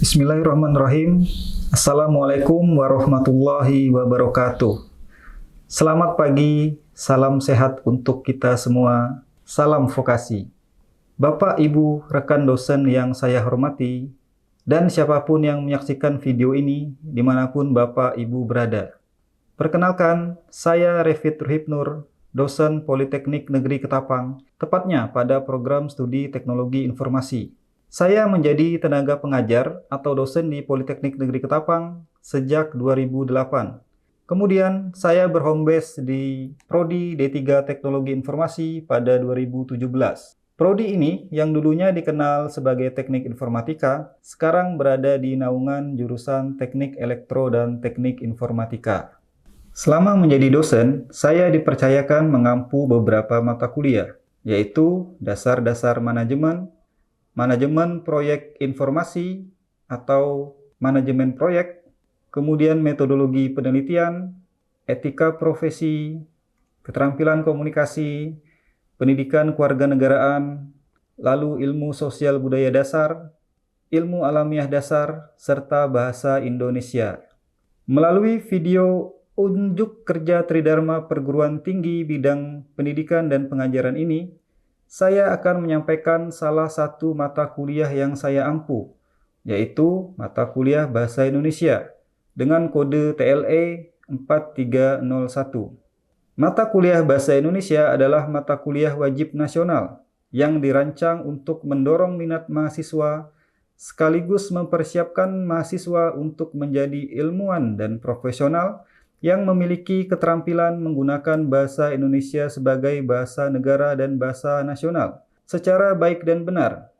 Bismillahirrahmanirrahim. Assalamualaikum warahmatullahi wabarakatuh. Selamat pagi, salam sehat untuk kita semua, salam vokasi. Bapak, Ibu, rekan dosen yang saya hormati, dan siapapun yang menyaksikan video ini dimanapun Bapak, Ibu berada. Perkenalkan, saya Revit Ruhibnur, dosen Politeknik Negeri Ketapang, tepatnya pada program studi Teknologi Informasi. Saya menjadi tenaga pengajar atau dosen di Politeknik Negeri Ketapang sejak 2008. Kemudian saya berhome base di Prodi D3 Teknologi Informasi pada 2017. Prodi ini yang dulunya dikenal sebagai Teknik Informatika, sekarang berada di naungan jurusan Teknik Elektro dan Teknik Informatika. Selama menjadi dosen, saya dipercayakan mengampu beberapa mata kuliah, yaitu Dasar-Dasar Manajemen, Manajemen Proyek Informasi atau Manajemen Proyek, kemudian Metodologi Penelitian, Etika Profesi, Keterampilan Komunikasi, Pendidikan Kewarganegaraan, lalu Ilmu Sosial Budaya Dasar, Ilmu Alamiah Dasar, serta Bahasa Indonesia. Melalui video unjuk kerja Tridharma Perguruan Tinggi bidang pendidikan dan pengajaran ini, saya akan menyampaikan salah satu mata kuliah yang saya ampu, yaitu mata kuliah Bahasa Indonesia dengan kode TLE 4301. Mata kuliah Bahasa Indonesia adalah mata kuliah wajib nasional yang dirancang untuk mendorong minat mahasiswa sekaligus mempersiapkan mahasiswa untuk menjadi ilmuwan dan profesional yang memiliki keterampilan menggunakan bahasa Indonesia sebagai bahasa negara dan bahasa nasional secara baik dan benar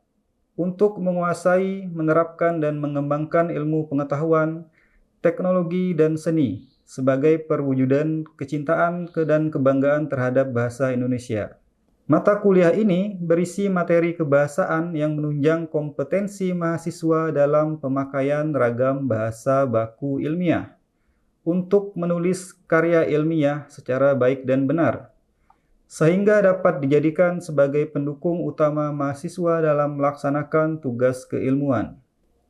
untuk menguasai, menerapkan, dan mengembangkan ilmu pengetahuan, teknologi, dan seni sebagai perwujudan kecintaan dan kebanggaan terhadap bahasa Indonesia. Mata kuliah ini berisi materi kebahasaan yang menunjang kompetensi mahasiswa dalam pemakaian ragam bahasa baku ilmiah untuk menulis karya ilmiah secara baik dan benar, sehingga dapat dijadikan sebagai pendukung utama mahasiswa dalam melaksanakan tugas keilmuan.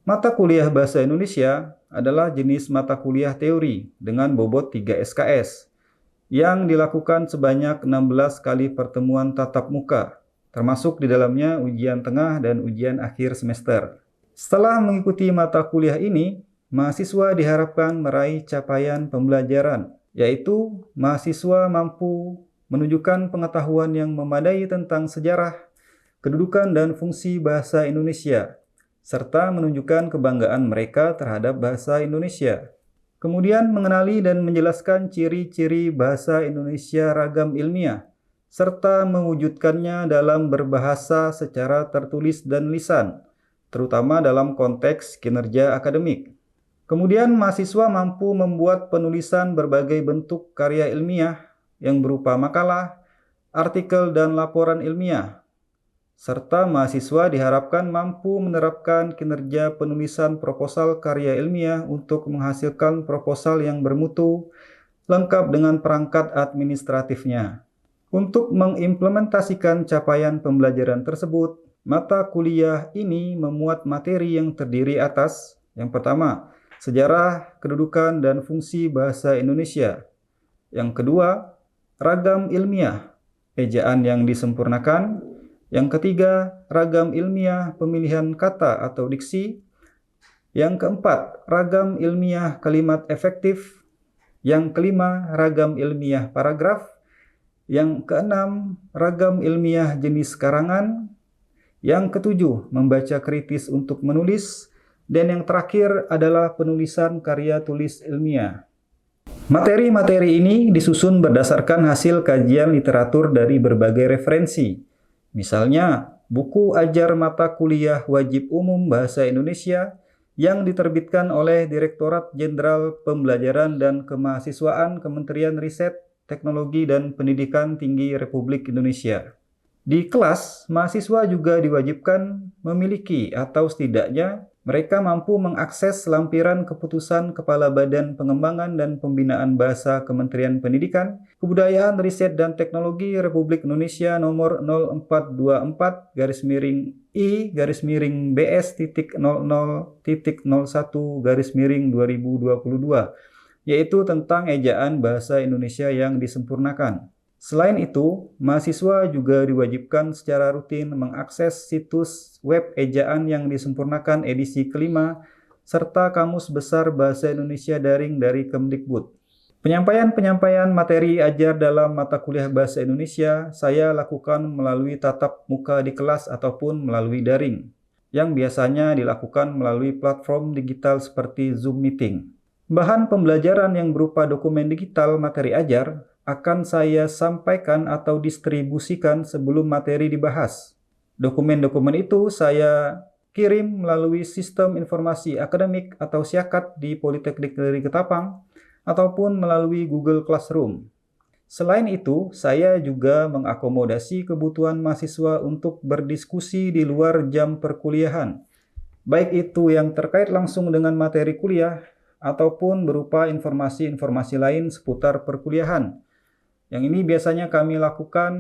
Mata kuliah Bahasa Indonesia adalah jenis mata kuliah teori dengan bobot 3 SKS, yang dilakukan sebanyak 16 kali pertemuan tatap muka, termasuk di dalamnya ujian tengah dan ujian akhir semester. Setelah mengikuti mata kuliah ini, mahasiswa diharapkan meraih capaian pembelajaran, yaitu mahasiswa mampu menunjukkan pengetahuan yang memadai tentang sejarah, kedudukan dan fungsi bahasa Indonesia, serta menunjukkan kebanggaan mereka terhadap bahasa Indonesia. Kemudian mengenali dan menjelaskan ciri-ciri bahasa Indonesia ragam ilmiah, serta mewujudkannya dalam berbahasa secara tertulis dan lisan, terutama dalam konteks kinerja akademik. Kemudian mahasiswa mampu membuat penulisan berbagai bentuk karya ilmiah yang berupa makalah, artikel, dan laporan ilmiah. Serta mahasiswa diharapkan mampu menerapkan kinerja penulisan proposal karya ilmiah untuk menghasilkan proposal yang bermutu, lengkap dengan perangkat administratifnya. Untuk mengimplementasikan capaian pembelajaran tersebut, mata kuliah ini memuat materi yang terdiri atas, yang pertama, sejarah, kedudukan, dan fungsi bahasa Indonesia. Yang kedua, ragam ilmiah, ejaan yang disempurnakan. Yang ketiga, ragam ilmiah pemilihan kata atau diksi. Yang keempat, ragam ilmiah kalimat efektif. Yang kelima, ragam ilmiah paragraf. Yang keenam, ragam ilmiah jenis karangan. Yang ketujuh, membaca kritis untuk menulis. Dan yang terakhir adalah penulisan karya tulis ilmiah. Materi-materi ini disusun berdasarkan hasil kajian literatur dari berbagai referensi. Misalnya, buku ajar mata kuliah wajib umum Bahasa Indonesia yang diterbitkan oleh Direktorat Jenderal Pembelajaran dan Kemahasiswaan Kementerian Riset, Teknologi, dan Pendidikan Tinggi Republik Indonesia. Di kelas, mahasiswa juga diwajibkan memiliki atau setidaknya Mereka mampu mengakses lampiran keputusan Kepala Badan Pengembangan dan Pembinaan Bahasa Kementerian Pendidikan, Kebudayaan, Riset dan Teknologi Republik Indonesia nomor 0424-I-BS-00.01-2022, yaitu tentang ejaan bahasa Indonesia yang disempurnakan. Selain itu, mahasiswa juga diwajibkan secara rutin mengakses situs web ejaan yang disempurnakan edisi kelima, serta Kamus Besar Bahasa Indonesia Daring dari Kemdikbud. Penyampaian materi ajar dalam mata kuliah Bahasa Indonesia saya lakukan melalui tatap muka di kelas ataupun melalui daring, yang biasanya dilakukan melalui platform digital seperti Zoom Meeting. Bahan pembelajaran yang berupa dokumen digital materi ajar akan saya sampaikan atau distribusikan sebelum materi dibahas. Dokumen-dokumen itu saya kirim melalui Sistem Informasi Akademik atau SIAKAD di Politeknik Negeri Ketapang ataupun melalui Google Classroom. Selain itu, saya juga mengakomodasi kebutuhan mahasiswa untuk berdiskusi di luar jam perkuliahan, baik itu yang terkait langsung dengan materi kuliah ataupun berupa informasi-informasi lain seputar perkuliahan. Yang ini biasanya kami lakukan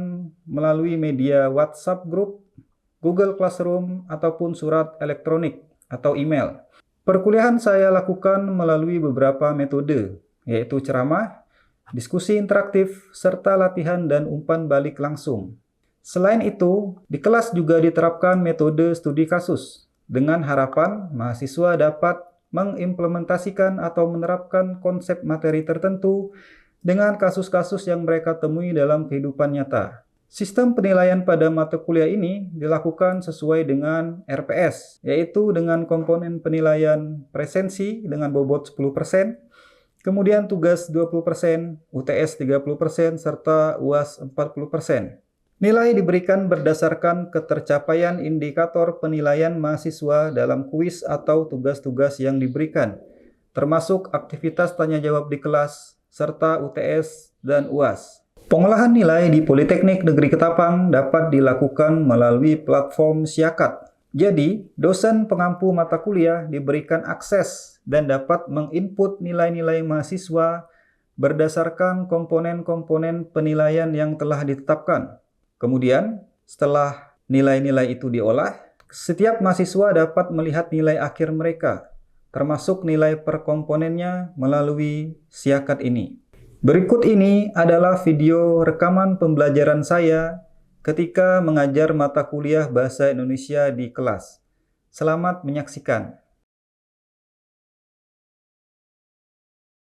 melalui media WhatsApp Group, Google Classroom, ataupun surat elektronik atau email. Perkuliahan saya lakukan melalui beberapa metode, yaitu ceramah, diskusi interaktif, serta latihan dan umpan balik langsung. Selain itu, di kelas juga diterapkan metode studi kasus, dengan harapan mahasiswa dapat mengimplementasikan atau menerapkan konsep materi tertentu dengan kasus-kasus yang mereka temui dalam kehidupan nyata. Sistem penilaian pada mata kuliah ini dilakukan sesuai dengan RPS, yaitu dengan komponen penilaian presensi dengan bobot 10%, kemudian tugas 20%, UTS 30%, serta UAS 40%. Nilai diberikan berdasarkan ketercapaian indikator penilaian mahasiswa dalam kuis atau tugas-tugas yang diberikan, termasuk aktivitas tanya jawab di kelas, serta UTS dan UAS. Pengolahan nilai di Politeknik Negeri Ketapang dapat dilakukan melalui platform SIAKAD. Jadi, dosen pengampu mata kuliah diberikan akses dan dapat menginput nilai-nilai mahasiswa berdasarkan komponen-komponen penilaian yang telah ditetapkan. Kemudian, setelah nilai-nilai itu diolah, setiap mahasiswa dapat melihat nilai akhir mereka, termasuk nilai per komponennya melalui SIAKAD ini. Berikut ini adalah video rekaman pembelajaran saya ketika mengajar mata kuliah Bahasa Indonesia di kelas. Selamat menyaksikan.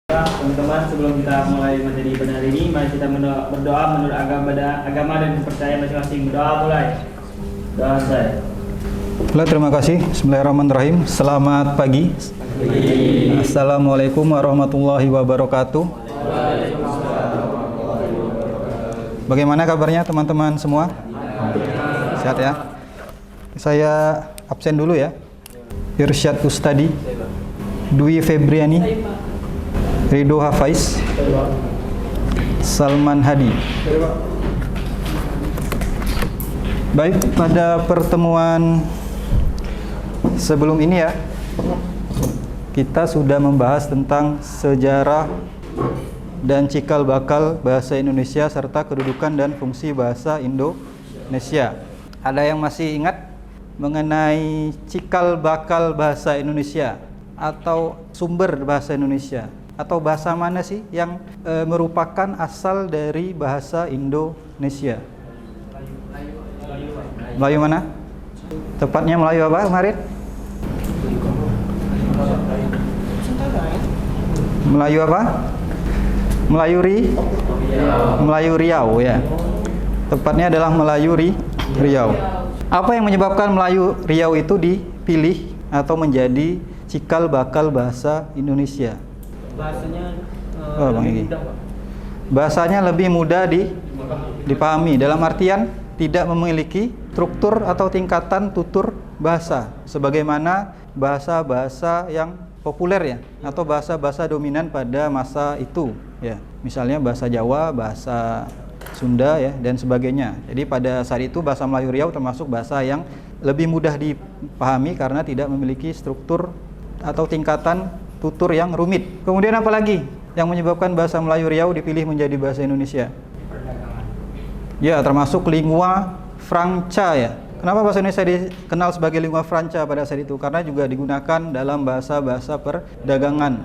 Teman-teman, sebelum kita mulai materi pada hari ini, mari kita berdoa menurut agama dan kepercayaan masing-masing. Berdoa mulai. Doa saya. Baiklah, terima kasih. Bismillahirrahmanirrahim. Selamat pagi. Assalamualaikum warahmatullahi wabarakatuh. Bagaimana kabarnya teman-teman semua? Sehat ya? Saya absen dulu ya. Irsyad Ustadi, Dwi Febriani, Ridho Hafaiz, Salman Hadi. Baik, pada pertemuan sebelum ini ya, kita sudah membahas tentang sejarah dan cikal bakal bahasa Indonesia serta kedudukan dan fungsi bahasa Indonesia. Ada yang masih ingat mengenai cikal bakal bahasa Indonesia atau sumber bahasa Indonesia? Atau bahasa mana sih yang merupakan asal dari bahasa Indonesia? Melayu mana? Tepatnya Melayu apa kemarin? Melayu apa? Melayu Riau ya. Tepatnya adalah Melayu Riau. Apa yang menyebabkan Melayu Riau itu dipilih atau menjadi cikal bakal bahasa Indonesia? Bahasanya lebih mudah dipahami, dalam artian tidak memiliki struktur atau tingkatan tutur bahasa sebagaimana bahasa-bahasa yang populer ya, atau bahasa-bahasa dominan pada masa itu ya. Misalnya bahasa Jawa, bahasa Sunda ya dan sebagainya. Jadi pada saat itu bahasa Melayu Riau termasuk bahasa yang lebih mudah dipahami karena tidak memiliki struktur atau tingkatan tutur yang rumit. Kemudian apa lagi yang menyebabkan bahasa Melayu Riau dipilih menjadi bahasa Indonesia? Ya, termasuk lingua franca ya. Kenapa bahasa Indonesia dikenal sebagai lingua franca pada saat itu? Karena juga digunakan dalam bahasa-bahasa perdagangan.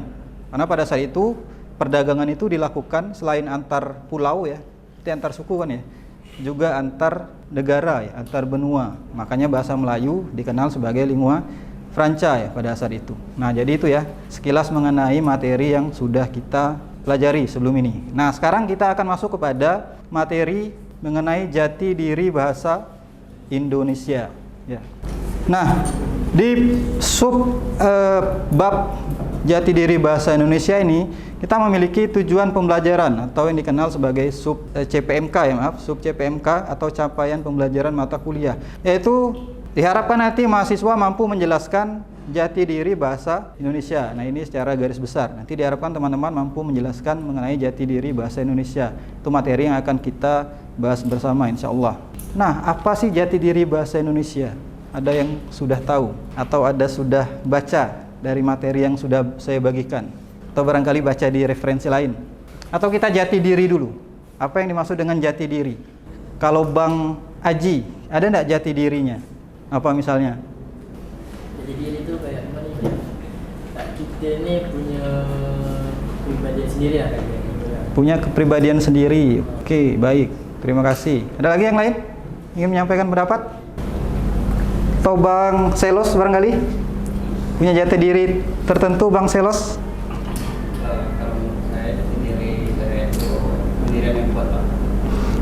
Karena pada saat itu perdagangan itu dilakukan selain antar pulau ya, itu antar suku kan ya, juga antar negara ya, antar benua. Makanya bahasa Melayu dikenal sebagai lingua franca ya pada saat itu. Nah, jadi itu ya sekilas mengenai materi yang sudah kita pelajari sebelum ini. Nah, sekarang kita akan masuk kepada materi mengenai jati diri bahasa Indonesia ya. Nah, di bab jati diri bahasa Indonesia ini kita memiliki tujuan pembelajaran atau yang dikenal sebagai sub CPMK ya, sub CPMK atau capaian pembelajaran mata kuliah, yaitu diharapkan nanti mahasiswa mampu menjelaskan jati diri bahasa Indonesia. Nah, ini secara garis besar. Nanti diharapkan teman-teman mampu menjelaskan mengenai jati diri bahasa Indonesia. Itu materi yang akan kita bahas bersama insya Allah. Nah, apa sih jati diri bahasa Indonesia? Ada yang sudah tahu atau ada sudah baca dari materi yang sudah saya bagikan? Atau barangkali baca di referensi lain? Atau kita jati diri dulu? Apa yang dimaksud dengan jati diri? Kalau Bang Aji, ada enggak jati dirinya? Apa misalnya? Jati diri itu kayak mana ya? Kita ini punya kepribadian sendiri ya, Punya kepribadian sendiri. Oke, baik. Terima kasih. Ada lagi yang lain? Ingin menyampaikan pendapat? Atau Bang Selos barangkali? Punya jati diri tertentu Bang Selos?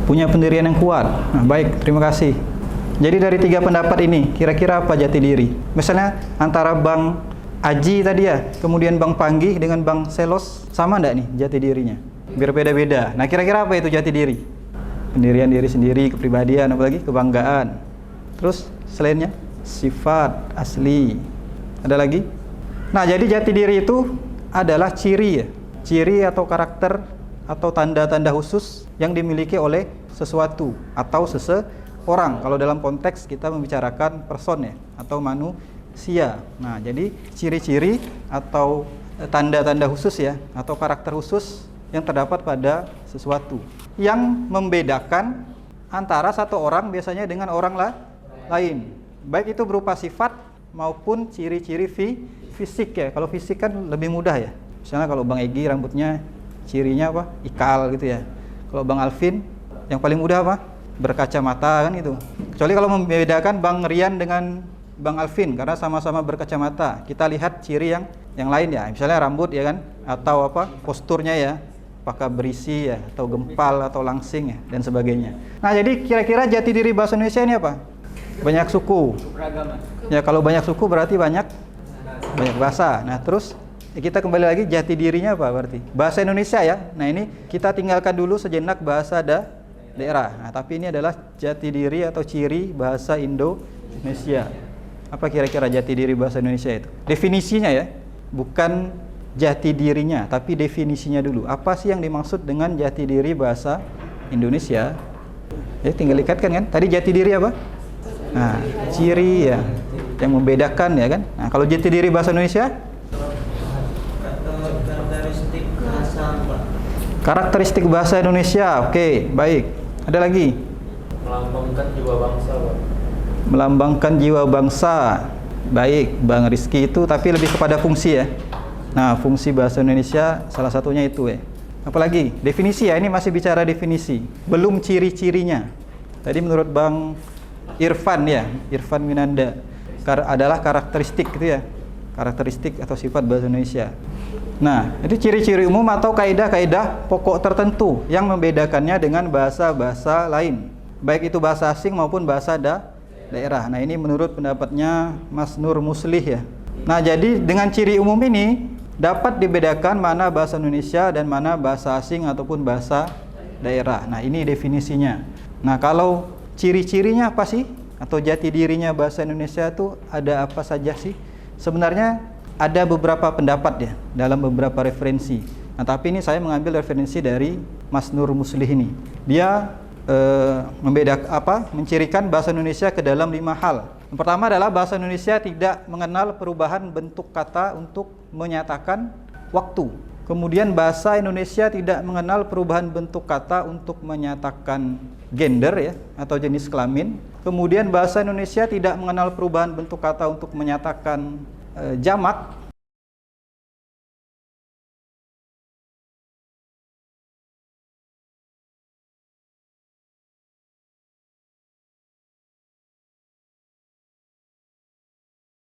Punya pendirian yang kuat. Nah, baik, terima kasih. Jadi dari 3 pendapat ini, kira-kira apa jati diri? Misalnya antara Bang Aji tadi ya, kemudian Bang Panggih dengan Bang Selos, sama enggak nih jati dirinya? Berbeda-beda. Nah, kira-kira apa itu jati diri? Pendirian diri sendiri, kepribadian, apalagi kebanggaan. Terus selainnya sifat asli. Ada lagi? Nah, jadi jati diri itu adalah ciri ya. Ciri atau karakter atau tanda-tanda khusus yang dimiliki oleh sesuatu atau seseorang. Kalau dalam konteks kita membicarakan person ya atau manusia. Nah, jadi ciri-ciri atau tanda-tanda khusus ya atau karakter khusus yang terdapat pada sesuatu yang membedakan antara satu orang biasanya dengan orang lain. Baik itu berupa sifat maupun ciri-ciri fisik ya. Kalau fisik kan lebih mudah ya. Misalnya kalau Bang Egi rambutnya cirinya apa? Ikal gitu ya. Kalau Bang Alvin yang paling mudah apa? Berkacamata kan itu. Kecuali kalau membedakan Bang Rian dengan Bang Alvin karena sama-sama berkacamata. Kita lihat ciri yang lain ya. Misalnya rambut ya kan atau apa? Posturnya ya. Apakah berisi ya atau gempal atau langsing ya dan sebagainya. Nah, jadi kira-kira jati diri bahasa Indonesia ini apa? Banyak suku. Ya, kalau banyak suku berarti banyak bahasa. Nah, terus kita kembali lagi jati dirinya apa berarti? Bahasa Indonesia ya. Nah, ini kita tinggalkan dulu sejenak bahasa daerah. Nah, tapi ini adalah jati diri atau ciri bahasa Indonesia. Apa kira-kira jati diri bahasa Indonesia itu? Definisinya ya. Bukan jati dirinya, tapi definisinya dulu. Apa sih yang dimaksud dengan jati diri bahasa Indonesia? Ya, tinggal ikatkan kan. Tadi jati diri apa? Nah, ciri ya yang membedakan ya kan. Nah, kalau jati diri bahasa Indonesia? Karakteristik bahasa Indonesia. Oke, baik. Ada lagi? Melambangkan jiwa bangsa, Pak. Melambangkan jiwa bangsa. Baik, Bang Rizky itu tapi lebih kepada fungsi ya. Nah, fungsi bahasa Indonesia salah satunya itu ya. Apalagi? Definisi ya, ini masih bicara definisi. Belum ciri-cirinya. Tadi menurut Bang Irfan ya, Irfan Winanda adalah karakteristik gitu ya. Karakteristik atau sifat bahasa Indonesia. Nah, itu ciri-ciri umum atau kaidah-kaidah pokok tertentu yang membedakannya dengan bahasa-bahasa lain. Baik itu bahasa asing maupun bahasa daerah. Nah, ini menurut pendapatnya Mas Nur Muslih ya. Nah, jadi dengan ciri umum ini dapat dibedakan mana bahasa Indonesia dan mana bahasa asing ataupun bahasa daerah. Nah, ini definisinya. Nah, kalau ciri-cirinya apa sih? Atau jati dirinya bahasa Indonesia itu ada apa saja sih? Sebenarnya ada beberapa pendapat ya dalam beberapa referensi. Nah, tapi ini saya mengambil referensi dari Mas Nur Muslih ini. Dia mencirikan bahasa Indonesia ke dalam 5 hal. Yang pertama adalah bahasa Indonesia tidak mengenal perubahan bentuk kata untuk menyatakan waktu. Kemudian bahasa Indonesia tidak mengenal perubahan bentuk kata untuk menyatakan gender ya atau jenis kelamin. Kemudian bahasa Indonesia tidak mengenal perubahan bentuk kata untuk menyatakan jamak.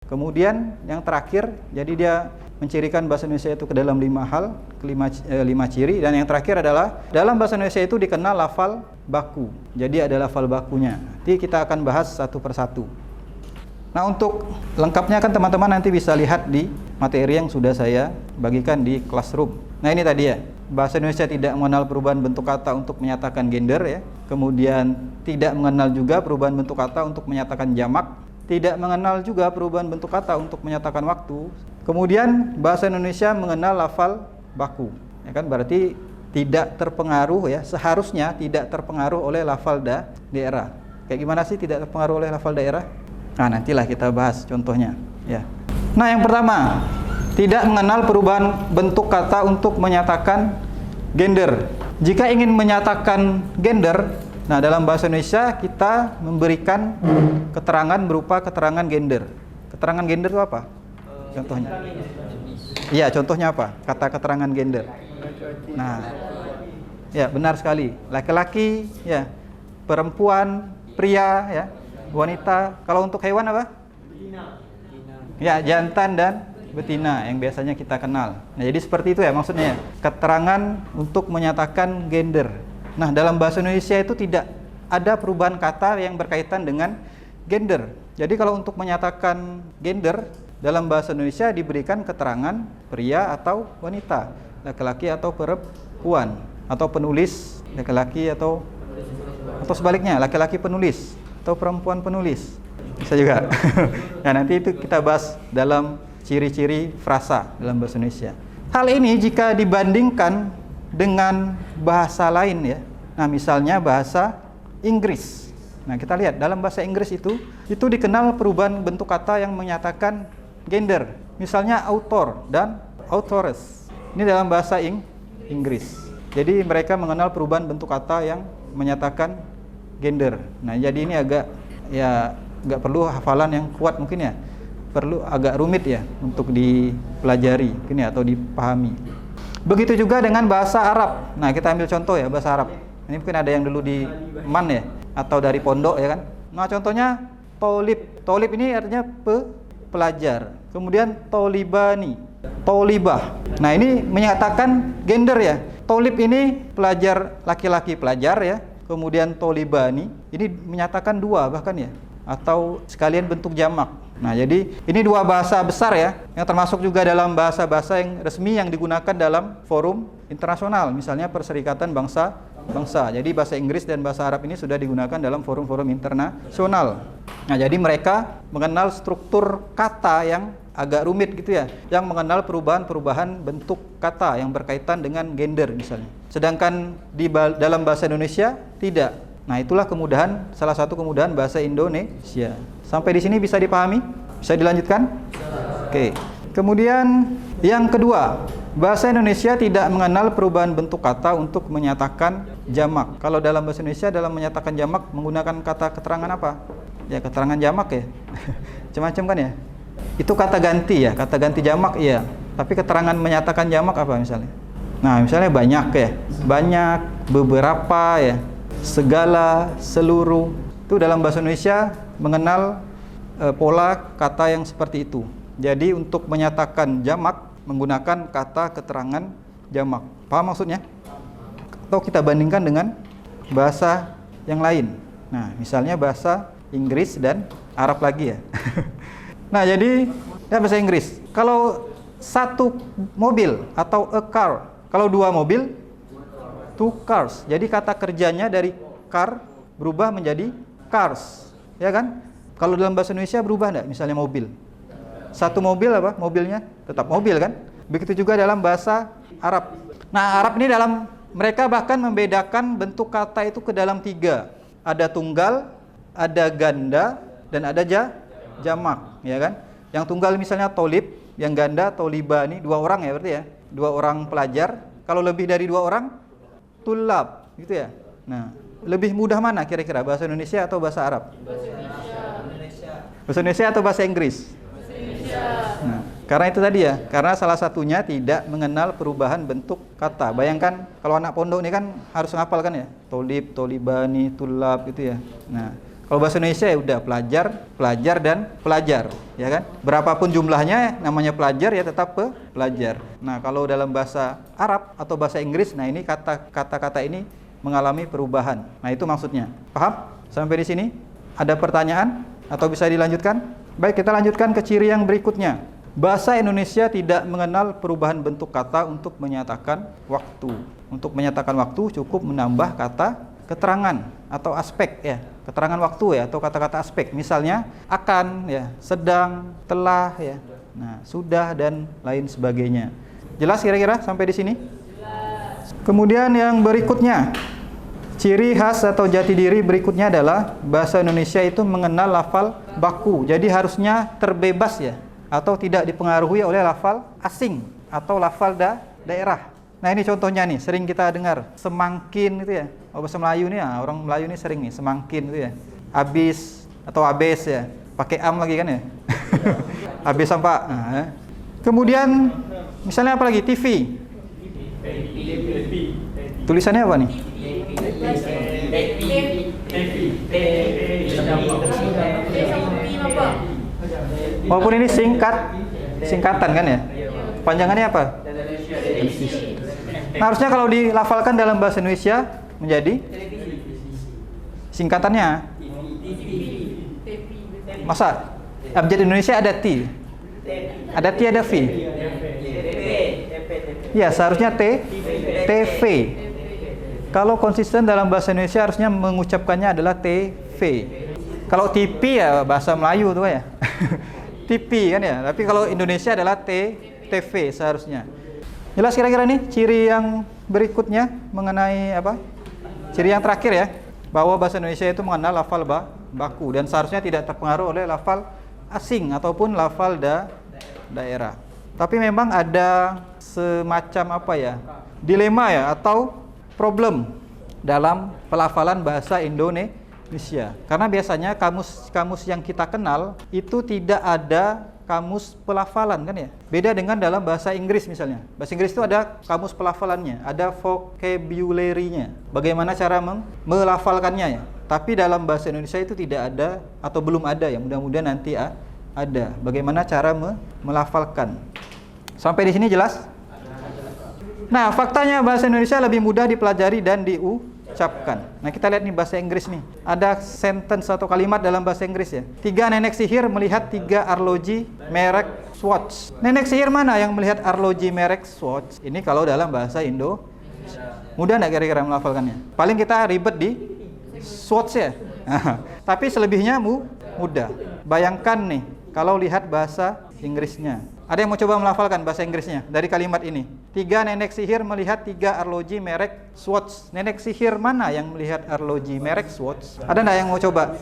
Kemudian yang terakhir, jadi dia mencirikan bahasa Indonesia itu ke dalam 5 hal, 5 ciri. Dan yang terakhir adalah dalam bahasa Indonesia itu dikenal lafal baku. Jadi ada lafal bakunya. Nanti kita akan bahas satu persatu. Nah, untuk lengkapnya kan teman-teman nanti bisa lihat di materi yang sudah saya bagikan di classroom. Nah, ini tadi ya, bahasa Indonesia tidak mengenal perubahan bentuk kata untuk menyatakan gender ya. Kemudian tidak mengenal juga perubahan bentuk kata untuk menyatakan jamak. Tidak mengenal juga perubahan bentuk kata untuk menyatakan waktu. Kemudian bahasa Indonesia mengenal lafal baku. Ya kan, berarti tidak terpengaruh ya, seharusnya tidak terpengaruh oleh lafal daerah. Kayak gimana sih tidak terpengaruh oleh lafal daerah? Nah, nantilah kita bahas contohnya ya. Nah, yang pertama, tidak mengenal perubahan bentuk kata untuk menyatakan gender. Jika ingin menyatakan gender, nah, dalam bahasa Indonesia kita memberikan keterangan berupa keterangan gender. Keterangan gender itu apa? Contohnya? Iya, contohnya apa? Kata keterangan gender. Nah, ya benar sekali. Laki-laki, ya, perempuan, pria, ya, wanita. Kalau untuk hewan apa? Ya, jantan dan betina yang biasanya kita kenal. Nah, jadi seperti itu ya maksudnya. Keterangan untuk menyatakan gender. Nah, dalam bahasa Indonesia itu tidak ada perubahan kata yang berkaitan dengan gender. Jadi kalau untuk menyatakan gender dalam bahasa Indonesia diberikan keterangan pria atau wanita, laki-laki atau perempuan, atau penulis laki-laki atau sebaliknya, laki-laki penulis atau perempuan penulis. Bisa juga. Nah, nanti itu kita bahas dalam ciri-ciri frasa dalam bahasa Indonesia. Hal ini jika dibandingkan dengan bahasa lain ya. Nah, misalnya bahasa Inggris. Nah, kita lihat dalam bahasa Inggris itu dikenal perubahan bentuk kata yang menyatakan gender. Misalnya author dan authoress. Ini dalam bahasa Inggris. Jadi mereka mengenal perubahan bentuk kata yang menyatakan gender. Nah, jadi ini agak perlu hafalan yang kuat mungkin ya. Perlu agak rumit ya untuk dipelajari mungkin ya atau dipahami. Begitu juga dengan bahasa Arab. Nah, kita ambil contoh ya bahasa Arab. Ini mungkin ada yang dulu di MAN ya atau dari pondok ya kan. Nah, contohnya tolib. Tolib ini artinya pelajar. Kemudian tolibani, tolibah. Nah, ini menyatakan gender ya. Tolib ini pelajar laki-laki pelajar ya. Kemudian tolibani ini menyatakan dua bahkan ya atau sekalian bentuk jamak. Nah, jadi ini dua bahasa besar ya yang termasuk juga dalam bahasa-bahasa yang resmi yang digunakan dalam forum internasional, misalnya Perserikatan Bangsa-Bangsa. Jadi bahasa Inggris dan bahasa Arab ini sudah digunakan dalam forum-forum internasional. Nah, jadi mereka mengenal struktur kata yang agak rumit gitu ya, yang mengenal perubahan-perubahan bentuk kata yang berkaitan dengan gender misalnya. Sedangkan dalam bahasa Indonesia tidak. Nah, itulah salah satu kemudahan bahasa Indonesia. Sampai di sini bisa dipahami? Bisa dilanjutkan? Oke. Kemudian yang kedua, bahasa Indonesia tidak mengenal perubahan bentuk kata untuk menyatakan jamak. Kalau dalam bahasa Indonesia dalam menyatakan jamak menggunakan kata keterangan apa? Ya, keterangan jamak ya. Macam-macam kan ya? Itu kata ganti ya, kata ganti jamak iya. Tapi keterangan menyatakan jamak apa misalnya? Nah, misalnya banyak ya. Banyak, beberapa ya. Segala, seluruh. Itu dalam bahasa Indonesia mengenal pola kata yang seperti itu. Jadi untuk menyatakan jamak menggunakan kata keterangan jamak. Paham maksudnya? Atau kita bandingkan dengan bahasa yang lain. Nah, misalnya bahasa Inggris dan Arab lagi ya. Nah, jadi bahasa Inggris. Kalau satu mobil atau a car. Kalau dua mobil, two cars. Jadi kata kerjanya dari car berubah menjadi cars, ya kan? Kalau dalam bahasa Indonesia berubah enggak? Misalnya mobil. Satu mobil apa? Mobilnya tetap mobil kan? Begitu juga dalam bahasa Arab. Nah, Arab ini mereka bahkan membedakan bentuk kata itu ke dalam 3. Ada tunggal, ada ganda, dan ada jamak, ya kan? Yang tunggal misalnya tolib, yang ganda tolibani, 2 orang ya berarti ya. 2 orang pelajar. Kalau lebih dari 2 orang, tulab, gitu ya. Nah, lebih mudah mana kira-kira? Bahasa Indonesia atau bahasa Arab? Bahasa Indonesia atau bahasa Inggris? Nah, karena itu tadi ya, karena salah satunya tidak mengenal perubahan bentuk kata. Bayangkan kalau anak pondok ini kan harus ngapal kan ya, tolib, tolibani, tulab gitu ya. Nah, kalau bahasa Indonesia ya udah pelajar dan pelajar, ya kan? Berapapun jumlahnya namanya pelajar ya tetap pelajar. Nah, kalau dalam bahasa Arab atau bahasa Inggris, nah ini kata-kata ini mengalami perubahan. Nah, itu maksudnya. Paham? Sampai di sini? Ada pertanyaan atau bisa dilanjutkan? Baik, kita lanjutkan ke ciri yang berikutnya. Bahasa Indonesia tidak mengenal perubahan bentuk kata untuk menyatakan waktu. Untuk menyatakan waktu cukup menambah kata keterangan atau aspek ya. Keterangan waktu ya atau kata-kata aspek. Misalnya akan ya, sedang, telah ya. Nah, sudah dan lain sebagainya. Jelas kira-kira sampai di sini? Jelas. Kemudian yang berikutnya, ciri khas atau jati diri berikutnya adalah bahasa Indonesia itu mengenal lafal baku. Jadi harusnya terbebas ya, atau tidak dipengaruhi oleh lafal asing atau lafal daerah. Nah, ini contohnya nih, sering kita dengar semangkin gitu ya. Oh, bahasa Melayu nih ya, orang Melayu nih sering nih semangkin gitu ya. Abis atau abes ya. Pakai am lagi kan ya. Abis sampai. Nah, kemudian misalnya apa lagi? TV. Tulisannya apa nih? Walaupun ini singkatan kan ya? Panjangannya apa? Nah, harusnya kalau dilafalkan dalam bahasa Indonesia menjadi singkatannya. Masa? Abjad Indonesia ada T. Ada T, ada V. Ya, seharusnya TV. Kalau konsisten dalam bahasa Indonesia harusnya mengucapkannya adalah TV. Kalau TV ya bahasa Melayu tuh ya. TV kan ya. Tapi kalau Indonesia adalah TV seharusnya. Jelas kira-kira nih ciri yang berikutnya mengenai apa? Ciri yang terakhir ya, bahwa bahasa Indonesia itu mengenal lafal baku dan seharusnya tidak terpengaruh oleh lafal asing ataupun lafal daerah. Tapi memang ada semacam apa ya? Dilema ya atau problem dalam pelafalan bahasa Indonesia. Karena biasanya kamus yang kita kenal itu tidak ada kamus pelafalan kan ya. Beda dengan dalam bahasa Inggris misalnya. Bahasa Inggris itu ada kamus pelafalannya, ada vocabulary-nya. Bagaimana cara melafalkannya ya. Tapi dalam bahasa Indonesia itu tidak ada atau belum ada ya. Mudah-mudahan nanti ada. Bagaimana cara melafalkan. Sampai di sini jelas? Nah, faktanya bahasa Indonesia lebih mudah dipelajari dan diucapkan. Nah, kita lihat nih bahasa Inggris nih. Ada sentence atau kalimat dalam bahasa Inggris ya. 3 nenek sihir melihat 3 arloji merek Swatch. Nenek sihir mana yang melihat arloji merek Swatch? Ini kalau dalam bahasa Indo. Mudah nggak kira-kira melafalkannya? Paling kita ribet di Swatch ya. Tapi selebihnya mudah. Bayangkan nih, kalau lihat bahasa Inggrisnya. Ada yang mau coba melafalkan bahasa Inggrisnya dari kalimat ini? 3 nenek sihir melihat 3 arloji merek Swatch. Nenek sihir mana yang melihat arloji merek Swatch? Ada nggak yang mau coba?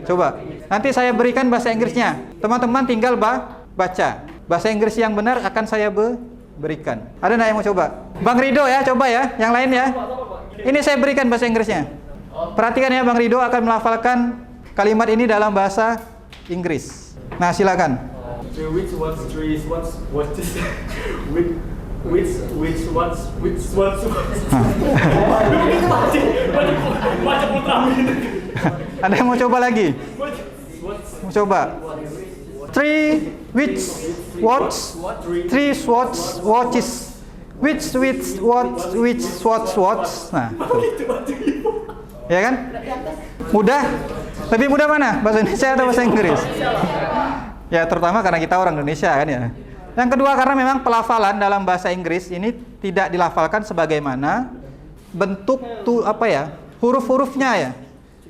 Coba. Nanti saya berikan bahasa Inggrisnya. Teman-teman tinggal baca. Bahasa Inggris yang benar akan saya berikan. Ada nggak yang mau coba? Bang Rido ya, coba ya. Yang lain ya. Ini saya berikan bahasa Inggrisnya. Perhatikan ya, Bang Rido akan melafalkan kalimat ini dalam bahasa Inggris. Nah, silakan. Which what? Ada yang mau coba lagi? Mau coba? 3 which watch? 3 watches. Which watch? Nah, ya kan? Mudah? Lebih mudah mana? Bahasa Indonesia atau bahasa Inggris? Ya, terutama karena kita orang Indonesia kan ya. Yang kedua, karena memang pelafalan dalam bahasa Inggris ini tidak dilafalkan sebagaimana bentuk huruf-hurufnya ya.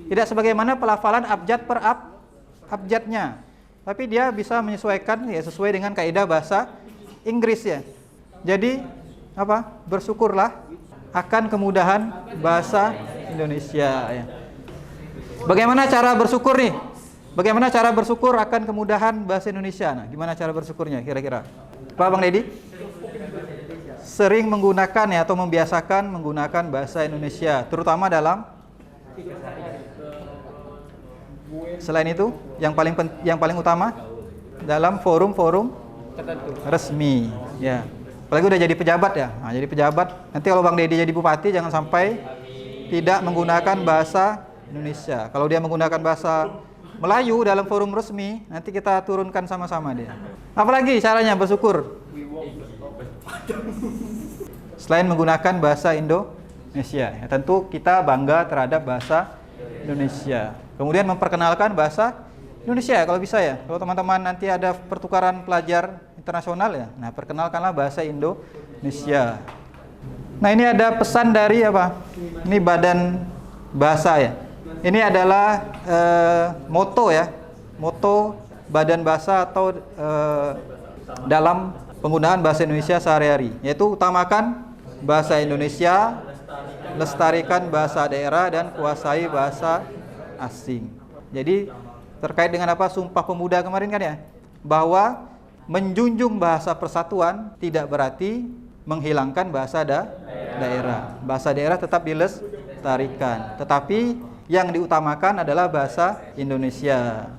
Tidak sebagaimana pelafalan abjad per abjadnya. Tapi dia bisa menyesuaikan ya sesuai dengan kaidah bahasa Inggris ya. Jadi apa? Bersyukurlah akan kemudahan bahasa Indonesia ya. Bagaimana cara bersyukur nih? Bagaimana cara bersyukur akan kemudahan bahasa Indonesia? Nah, gimana cara bersyukurnya kira-kira? Pak Bang Dedi? Sering menggunakan ya, atau membiasakan menggunakan bahasa Indonesia, terutama dalam, selain itu yang paling utama dalam forum-forum resmi ya. Apalagi udah jadi pejabat ya. Nah, jadi pejabat, nanti kalau Bang Dedi jadi bupati jangan sampai tidak menggunakan bahasa Indonesia. Kalau dia menggunakan bahasa Melayu dalam forum resmi, nanti kita turunkan sama-sama dia. Apalagi caranya bersyukur? Selain menggunakan bahasa Indonesia, ya, tentu kita bangga terhadap bahasa Indonesia. Kemudian memperkenalkan bahasa Indonesia kalau bisa ya. Kalau teman-teman nanti ada pertukaran pelajar internasional ya, nah perkenalkanlah bahasa Indonesia. Nah ini ada pesan dari apa? Ini Badan Bahasa ya. Ini adalah moto ya, moto Badan Bahasa atau dalam penggunaan bahasa Indonesia sehari-hari, yaitu utamakan bahasa Indonesia, lestarikan bahasa daerah, dan kuasai bahasa asing. Jadi terkait dengan apa Sumpah Pemuda kemarin kan ya, bahwa menjunjung bahasa persatuan tidak berarti menghilangkan bahasa daerah. Bahasa daerah tetap dilestarikan, tetapi yang diutamakan adalah bahasa Indonesia.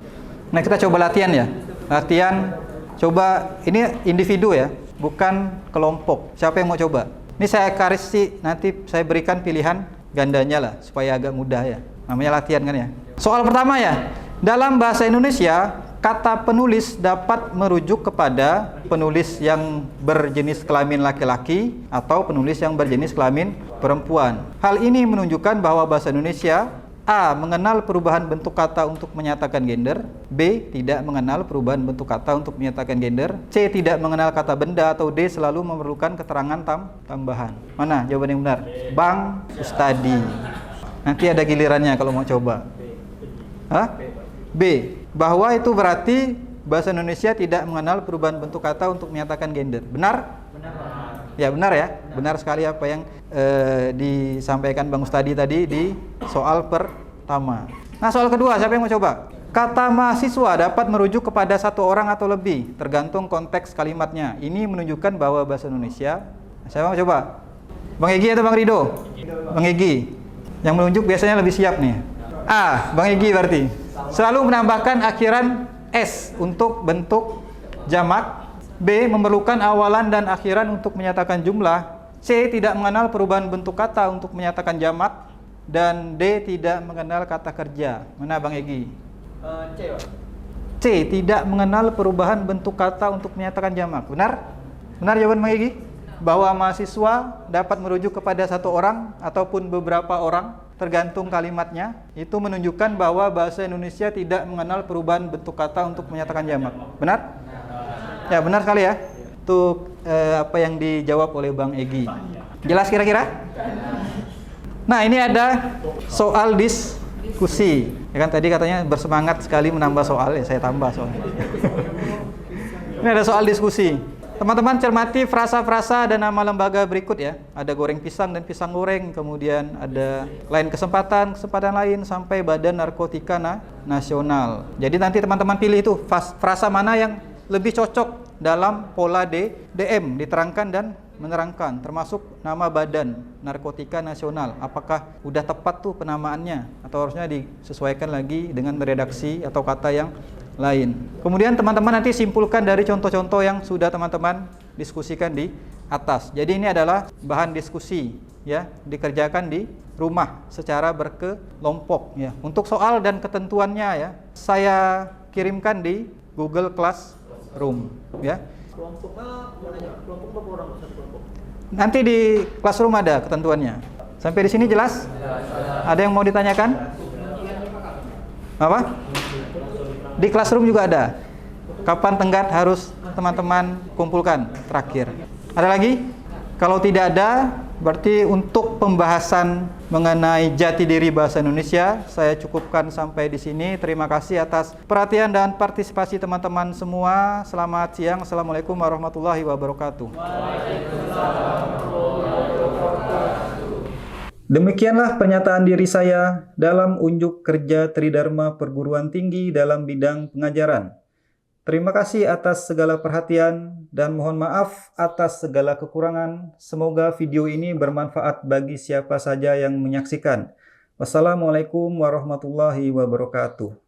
Nah kita coba latihan ya, latihan coba, ini individu ya, bukan kelompok. Siapa yang mau coba? Ini saya kasih, nanti saya berikan pilihan gandanya lah supaya agak mudah ya. Namanya latihan kan ya. Soal pertama ya, dalam bahasa Indonesia kata penulis dapat merujuk kepada penulis yang berjenis kelamin laki-laki atau penulis yang berjenis kelamin perempuan. Hal ini menunjukkan bahwa bahasa Indonesia A. mengenal perubahan bentuk kata untuk menyatakan gender, B. tidak mengenal perubahan bentuk kata untuk menyatakan gender, C. tidak mengenal kata benda, atau D. selalu memerlukan keterangan tambahan. Mana jawaban yang benar? Bang Ustadi. Nanti ada gilirannya kalau mau coba. Hah? B. Bahwa itu berarti bahasa Indonesia tidak mengenal perubahan bentuk kata untuk menyatakan gender. Benar? Benar. Ya benar ya. Benar sekali apa yang disampaikan Bang Ustadi tadi di soal pertama. Nah soal kedua, siapa yang mau coba? Kata mahasiswa dapat merujuk kepada satu orang atau lebih, tergantung konteks kalimatnya. Ini menunjukkan bahwa bahasa Indonesia. Siapa mau coba? Bang Egi atau Bang Rido? Bang Egi. Yang menunjuk biasanya lebih siap nih. A. Bang Egi berarti. Selalu menambahkan akhiran S untuk bentuk jamak. B. Memerlukan awalan dan akhiran untuk menyatakan jumlah. C. Tidak mengenal perubahan bentuk kata untuk menyatakan jamak. Dan D. Tidak mengenal kata kerja. Mana Bang Egi? C. C. Tidak mengenal perubahan bentuk kata untuk menyatakan jamak. Benar? Benar jawaban Bang Egi? Bahwa mahasiswa dapat merujuk kepada satu orang ataupun beberapa orang, tergantung kalimatnya. Itu menunjukkan bahwa bahasa Indonesia tidak mengenal perubahan bentuk kata untuk menyatakan jamak. Benar? Ya benar sekali ya. Itu apa yang dijawab oleh Bang Egi. Jelas kira-kira? Nah ini ada soal diskusi. Ya kan tadi katanya bersemangat sekali menambah soal, ya saya tambah soalnya. Ini ada soal diskusi. Teman-teman cermati frasa-frasa dan nama lembaga berikut ya. Ada goreng pisang dan pisang goreng, kemudian ada lain kesempatan lain, sampai Badan Narkotika Nasional. Jadi nanti teman-teman pilih itu frasa mana yang lebih cocok dalam pola DM, diterangkan dan menerangkan, termasuk nama Badan Narkotika Nasional. Apakah udah tepat tuh penamaannya atau harusnya disesuaikan lagi dengan redaksi atau kata yang lain. Kemudian teman-teman nanti simpulkan dari contoh-contoh yang sudah teman-teman diskusikan di atas. Jadi ini adalah bahan diskusi ya, dikerjakan di rumah secara berkelompok ya. Untuk soal dan ketentuannya ya, saya kirimkan di Google Classroom ya. Kelompoknya mana? Kelompok berapa orang? Satu kelompok. Nanti di Classroom ada ketentuannya. Sampai di sini jelas? Ada yang mau ditanyakan? Apa? Di Classroom juga ada. Kapan tenggat harus teman-teman kumpulkan terakhir. Ada lagi? Kalau tidak ada, berarti untuk pembahasan mengenai jati diri bahasa Indonesia. Saya cukupkan sampai di sini. Terima kasih atas perhatian dan partisipasi teman-teman semua. Selamat siang. Assalamualaikum warahmatullahi wabarakatuh. Demikianlah pernyataan diri saya dalam unjuk kerja Tridharma Perguruan Tinggi dalam bidang pengajaran. Terima kasih atas segala perhatian dan mohon maaf atas segala kekurangan. Semoga video ini bermanfaat bagi siapa saja yang menyaksikan. Wassalamualaikum warahmatullahi wabarakatuh.